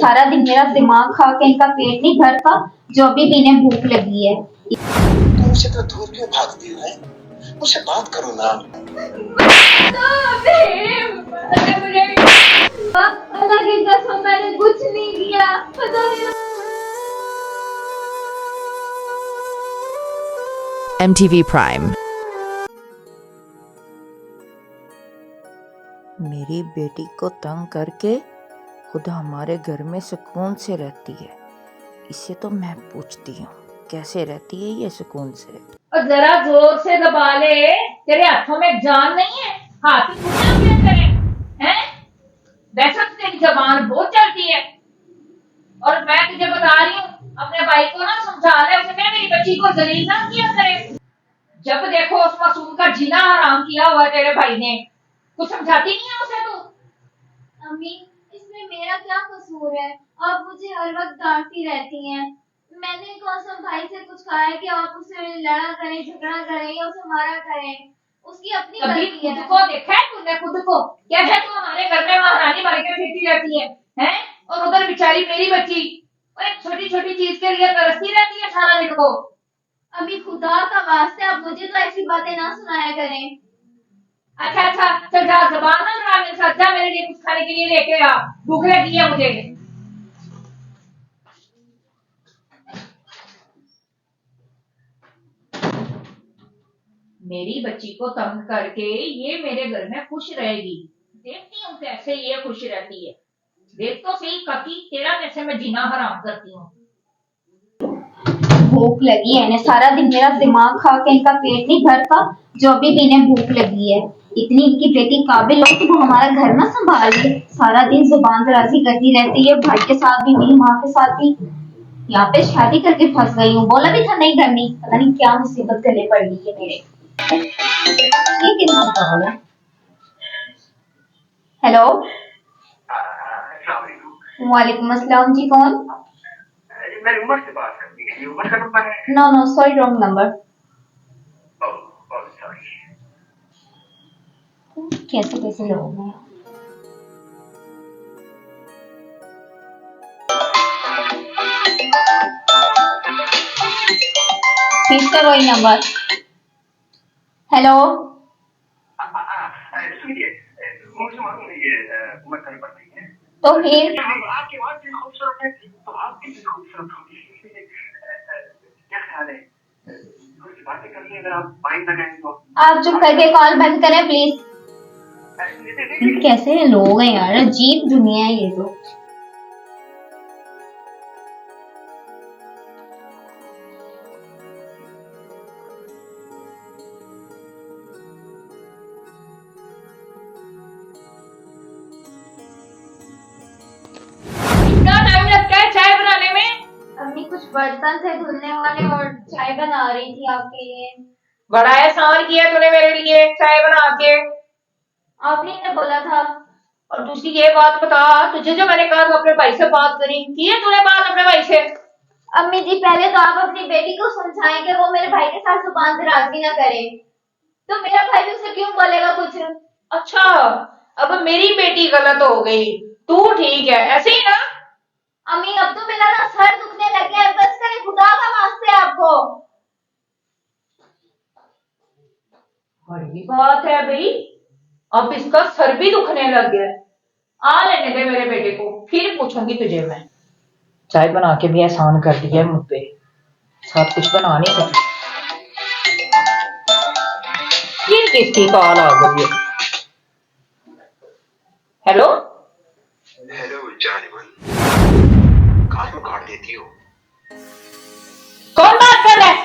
सारा दिन मेरा दिमाग खा के इनका पेट नहीं भरता, जो अभी भी इन्हें भूख लगी है। तुम मुझसे तो दूर क्यों भागती हो? मुझसे बात करो ना। अल्लाह की कसम मैंने कुछ नहीं किया, पता नहीं। MTV Prime। मेरी बेटी को तंग करके खुदा हमारे घर में सुकून से रहती है। इसे तो मैं पूछती हूँ कैसे रहती है ये सुकून से। और जरा जोर से दबा ले, तेरे हाथों में जान नहीं है, हाथ क्या करे हैं? वैसे तो तेरी जबान बहुत चलती है। और मैं तुझे बता रही हूँ, अपने भाई को ना समझा ले, उसने मेरी बच्ची को जलील ना किया करे। जब देखो उस मासूम का जीना हराम किया हुआ है तेरे भाई ने, कुछ समझाती नहीं है उसे तू? अम्मी, इसमें मेरा क्या कसूर है? आप मुझे हर वक्त डांटती रहती हैं। मैंने कौसम भाई से कुछ कहा है कि आप उससे लड़ा करें, झगड़ा करें या उसे मारा करें? उसकी अपनी गलती है। खुद को देखा है तूने? खुद को कैसे तू हमारे घर में महारानी बन के फिरती रहती है, हैं? और उधर बेचारी मेरी बच्ची एक छोटी छोटी चीज के लिए तरसती रहती है सारा दिन को। अभी खुदा का वास्ते आप मुझे तो ऐसी बातें ना सुनाया करें। अच्छा अच्छा, चल जा, ज़बान ना लड़ा मेरे साथ। जा मेरे लिए कुछ खाने के लिए लेके आ, भूख लगी है मुझे। मेरी बच्ची को तंग करके ये मेरे घर में खुश रहेगी। देखती हूँ कैसे ये खुश रहती है। देख तो सही कभी तेरा कैसे मैं जीना हराम करती हूँ। भूख लगी है इन्हें, सारा दिन मेरा दिमाग खा के इनका पेट नहीं भरता, जो अभी भी इन्हें भूख लगी है। इतनी इनकी बेटी काबिल हो कि वो हमारा घर ना संभाल ले। सारा दिन जुबान दराजी करती रहती है, भाई के साथ भी, मेरी माँ के साथ भी। यहाँ पे शादी करके फंस गई हूँ, बोला भी था नहीं करनी, पता नहीं क्या मुसीबत गले पड़ गई है मेरे। ये कितना कॉल है? हेलो, वालेकुम अस्सलाम जी, कौन? मेरी उम्र से बात करनी है, ये उम्र का नंबर है? No no sorry, wrong number. कैसे कैसे लोग हैं। फिर से वही नंबर। हेलो, सुनिए, मुझे मालूम है ये उम्र का नंबर नहीं है। तो फिर आपकी आवाज भी खूबसूरत है, तो आपकी भी खूबसूरत होगी। क्या ख्याल है, कुछ बातें कर लें अगर आप माइंड ना करें तो? आप चुप करके कॉल बंद करें प्लीज। कैसे लोग हैं यार, अजीब दुनिया है ये तो। इतना टाइम लगता है चाय बनाने में? अम्मी कुछ बर्तन थे धुलने वाले और चाय बना रही थी आपके लिए। बड़ा एहसान किया तूने मेरे लिए चाय बना के। आप ही ने बोला था। और दूसरी ये बात बता, तुझे जो मैंने कहा तू अपने भाई से बात करी, की है तूने बात अपने भाई से? अम्मी जी, पहले तो आप अपनी बेटी को समझाएं कि वो मेरे भाई के साथ जुबान दराजी ना करे। तो मेरा भाई भी उसे क्यों बोलेगा कुछ? अच्छा, अब मेरी बेटी गलत हो गई, तू ठीक है, ऐसे ही ना? अम्मी अब तो मेरा ना सर दुखने लग गया है, बस करें खुदा का वास्ते आपको। बड़ी बात है भाई, अब इसका सर भी दुखने लग गया। आ लेने दे मेरे बेटे को, फिर पूछूंगी तुझे मैं। चाय बना के भी एहसान कर दिया मुझ पे, सब कुछ बना नहीं सकी। फिर किसकी कॉल आ गई है? हेलो हेलो जानिमन, कहाँ में काट देती हो? कौन बात कर रहा है?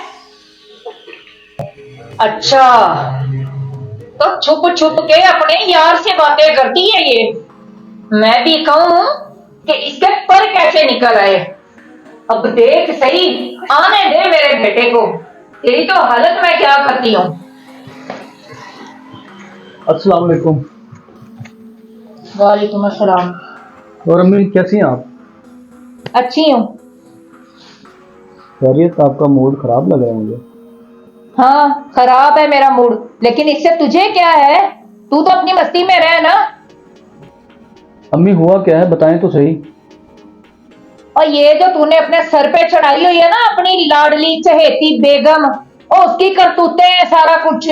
अच्छा, तो छुप छुप के अपने यार से बातें करती है ये। मैं भी कहूं कि इसके पर कैसे निकल आए। अब देख सही, आने दे मेरे बेटे को, तेरी तो हालत मैं क्या करती हूँ। अस्सलाम वालेकुम। वालेकुम अस्सलाम। और अम्मी कैसी हैं आप? अच्छी हूँ। खैरियत? आपका मूड खराब लग रहा है मुझे। हाँ खराब है मेरा मूड, लेकिन इससे तुझे क्या है? तू तो अपनी मस्ती में रह ना। अम्मी हुआ क्या है बताएं तो सही। और ये जो तूने अपने सर पे चढ़ाई हुई है ना अपनी लाडली चहेती बेगम, और उसकी करतूतें हैं सारा कुछ।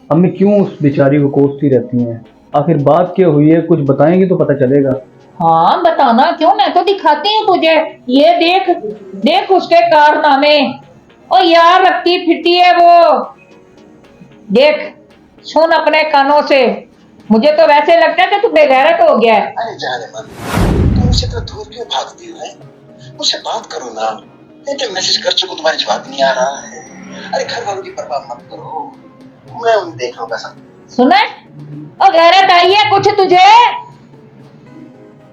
अम्मी क्यों उस बेचारी को कोसती रहती हैं? आखिर बात क्या हुई है, कुछ बताएंगी तो पता चलेगा। हाँ बताना क्यों, मैं तो दिखाती हूँ तुझे। ये देख देख उसके कारनामे, और यार रखती फिरती है वो। देख सुन अपने कानों से, मुझे तो वैसे लगता है कि तू बेगैरत हो गया है। अरे जाने मन, तुम मुझसे तो दूर क्यों भागती हो? मुझसे बात करो ना। मैं तो मैसेज कर चुका, तुम्हारा जवाब नहीं आ रहा है। अरे घर वालों की परवाह मत करो, मैं उन्हें देख लूंगा सब। सुना है? और गैरत आई है कुछ तुझे?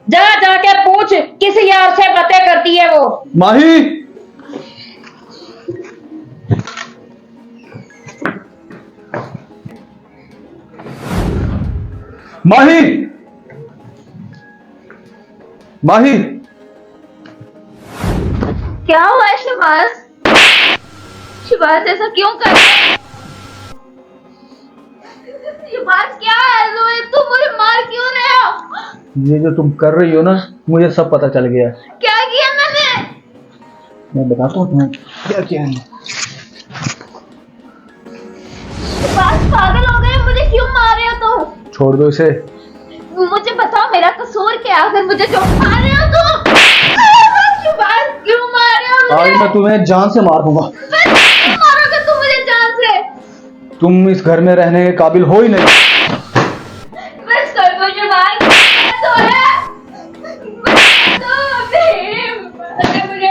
जा जाके पूछ किस यार से बातें करती है वो। माही, माही, माही, क्या हुआ है शिवाज? शिवाज ऐसा क्यों कर रहे हैं? शिवाज क्या है? तुम मुझे मार क्यों रहे हो? ये जो तुम कर रही हो ना, मुझे सब पता चल गया। क्या किया मैंने? मैं बताता हूँ तुम्हें क्या किया है। शिवाज पागल हो गए, मुझे क्यों मार रहे हो तुम? छोड़ दो इसे। मुझे बताओ मेरा कसूर क्या है अगर मुझे जो मार रहे हो तुम? शिवाज क्यों मार रहे हो आज मुझे? मैं तुम्हें जान से मार दूंगा। क्यों मारोगे तुम मुझे जान से? तुम इस घर में रहने के काबिल हो ही नहीं। बस कर दो शिवाज, तो है। बस तो भीम, मुझे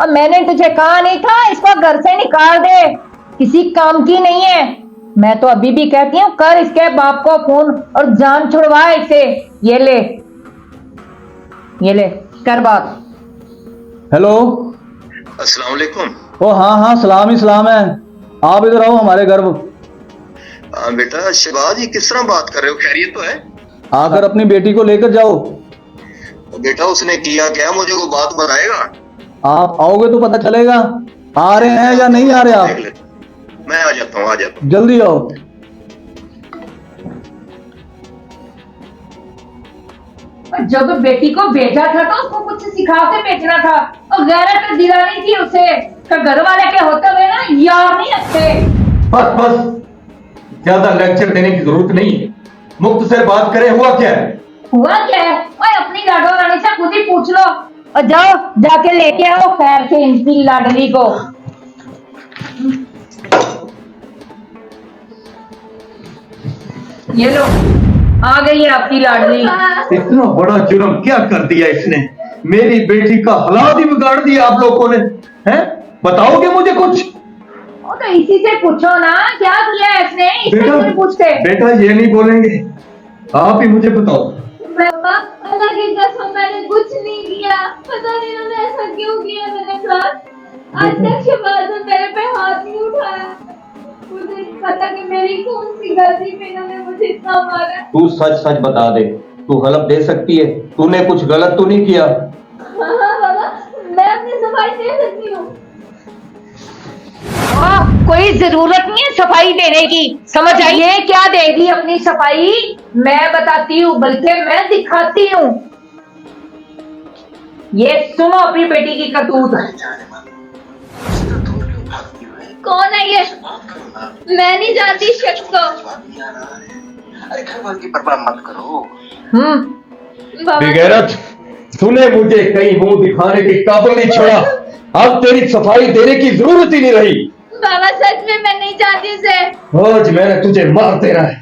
अब मैंने तुझे कहा नहीं था इसको घर से निकाल दे, किसी काम की नहीं है। मैं तो अभी भी कहती हूँ कर इसके बाप को फोन और जान छुड़वा इसे। ये ले, ये ले, कर बात। हेलो। अस्सलाम वालेकुम। ओ हाँ हाँ, सलाम ही सलाम है। आप इधर आओ हमारे घर। बेटा शिवाज, ये किस तरह बात कर रहे हो? खैरियत तो है? आकर अपनी बेटी को लेकर जाओ। बेटा उसने किया क्या, मुझे को बात बताएगा? आप आओगे तो पता चलेगा। आ रहे हैं या नहीं आ रहे आप? मैं आ जाता हूँ, आ जाता हूँ। जल्दी आओ। और जब बेटी को भेजा था तो उसको कुछ सिखा के भेजना था, और गैरत दिलानी थी उसे। तो घर वाले के होते हुए ना यार नहीं अच्छे। बस बस, ज्यादा लेक्चर देने की जरूरत नहीं है। मुक्त से बात करें, हुआ क्या है? हुआ क्या है? ओए अपनी लाडो रानी से खुद ही पूछ लो, और जाओ जाके लेके आओ खैर से इनकी लाडली को। ये लो, आ गई है आपकी लाडली। इतना बड़ा जुर्म क्या कर दिया इसने? मेरी बेटी का हालात ही बिगाड़ दिया आप लोगों ने। हैं? बताओगे मुझे कुछ? ओ तो इसी से पूछो ना क्या किया है इसने, इससे क्यों पूछते? बेटा ये नहीं बोलेंगे, आप ही मुझे बताओ। पापा, अल्लाह की कसम मैंने कुछ नहीं किया। पता नहीं उन्होंने ऐसा क्यों किया मेरे साथ। आज तक शिवाज ने मेरे पे हाथ नहीं उठाया। मुझे नहीं पता कि मेरी कौन सी गलती पे इन्होंने मुझे इतना मारा। तू सच सच बता दे, तू हलफ दे सकती है, तूने कुछ गलत तो नहीं किया? हाँ हाँ बाबा, मैं अपनी सफाई दे सकती हूँ। कोई जरूरत नहीं है सफाई देने की, समझ आई? ये क्या देगी अपनी सफाई? मैं बताती हूँ, बल्कि मैं दिखाती हूँ। ये सुनो अपनी बेटी की करतूत। जाने मन, मुझसे तो दूर क्यों भागती हो? कौन है ये? बात करो ना। मैं नहीं जानती इस शख्स को। जवाब नहीं आ रहा है। अरे घर वालों की परवाह मत करो। बाबा बेगैरत, तूने मुझे कहीं मुंह दिखाने की काबिल नहीं छोड़ा। अब तेरी सफाई देने की जरूरत ही नहीं रही। बाबा सच में मैं नहीं जानती इसे। आज मैंने तुझे मार देना है।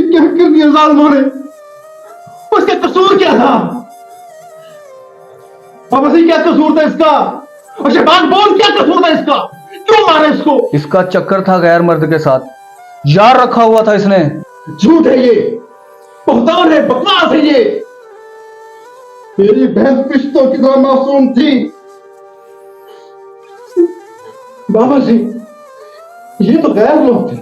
क्या कर दिया जालिमों ने? उसका कसूर क्या था? बाबा जी क्या कसूर था इसका? और शहबाज बोल क्या कसूर था इसका? क्यों मारा इसको? इसका चक्कर था गैर मर्द के साथ, यार रखा हुआ था इसने। झूठ है ये, बहतान है, बकवास है ये। मेरी बहन रिश्तों की तरह मासूम थी। बाबा जी ये तो गैर लोग थे,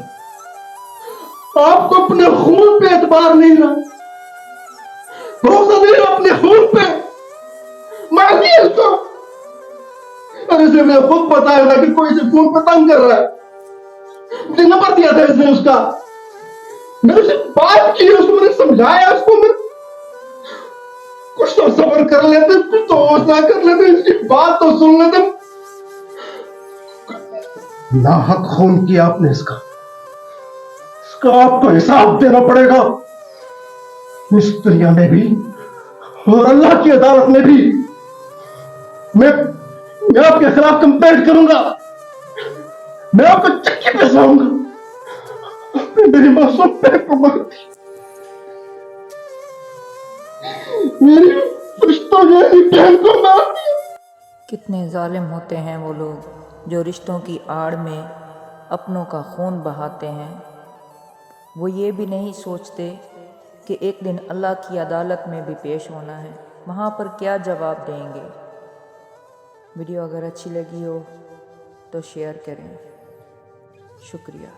आपको अपने खून पे एतबार नहीं रहा, भरोसा नहीं रहा अपने खून पे, मार दिया इसको। अरे इसे मैं खुद बताया था कि कोई इसे खून पे तंग कर रहा है, मुझे नंबर दिया था इसने उसका, मैंने उसे बात की, उसको मैंने समझाया, उसको मैं कुछ तो सब्र कर लेते, कुछ तो हौसला कर लेते, इसकी बात तो सुन लेते। नाहक खून किया आपने इसका आपको हिसाब देना पड़ेगा, इस दुनिया में भी और अल्लाह की अदालत में भी। मैं आपके खिलाफ कंप्लेंट करूंगा, मैं आपको चक्की पे साऊंगा। आपने मेरी मासूम बहन को मार दी, मेरी रिश्तों की बहन को मार दिया। कितने जालिम होते हैं वो लोग जो रिश्तों की आड़ में अपनों का खून बहाते हैं। वो ये भी नहीं सोचते कि एक दिन अल्लाह की अदालत में भी पेश होना है, वहाँ पर क्या जवाब देंगे। वीडियो अगर अच्छी लगी हो तो शेयर करें। शुक्रिया।